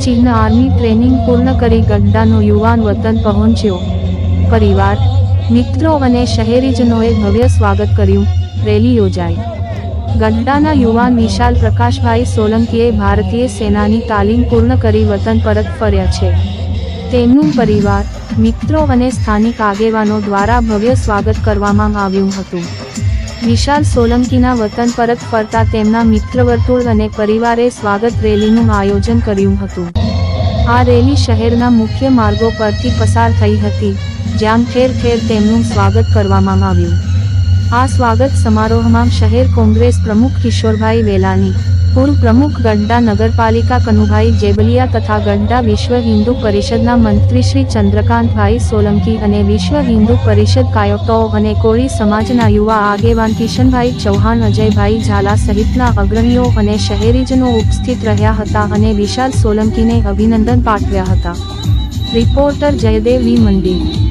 ચિહ્ન army training પૂર્ણ કરી ગઢડાનો યુવાન વતન પહોંચ્યો. પરિવાર, મિત્રો અને શહેરીજનોએ ભવ્ય સ્વાગત કર્યું. રેલી યોજાઈ. ગઢડાના યુવાન વિશાલ પ્રકાશભાઈ સોલંકીએ ભારતીય સેનાની તાલીમ પૂર્ણ કરી વતન પરત ફર્યા છે. તેમનું પરિવાર, મિત્રો અને સ્થાનિક આગેવાનો દ્વારા ભવ્ય સ્વાગત કરવામાં આવ્યું હતું. વિશાલ સોલંકીના વતન પરત ફરતા તેમના મિત્રવર્તુળ અને પરિવારે સ્વાગત રેલીનું આયોજન કર્યું હતું. આ રેલી શહેરના મુખ્ય માર્ગો પરથી પસાર થઈ હતી, જ્યાં ઠેર ઠેર તેમનું સ્વાગત કરવામાં આવ્યું. આ સ્વાગત સમારોહમાં શહેર કોંગ્રેસ પ્રમુખ કિશોરભાઈ વેલાણી, પૂર્વ પ્રમુખ ગઢડા નગરપાલિકા કનુભાઈ જેબલિયા તથા ગઢડા વિશ્વ હિન્દુ પરિષદના મંત્રી શ્રી ચંદ્રકાંતભાઈ સોલંકી અને વિશ્વ હિન્દુ પરિષદ કાયકતો અને કોળી સમાજના યુવા આગેવાન કિશનભાઈ ચૌહાણ, અજયભાઈ ઝાલા સહિતના અગ્રણીઓ અને શહેરીજનો ઉપસ્થિત રહ્યા હતા અને વિશાલ સોલંકીને અભિનંદન પાઠવ્યા હતા. રિપોર્ટર જયદેવ વી મંડી.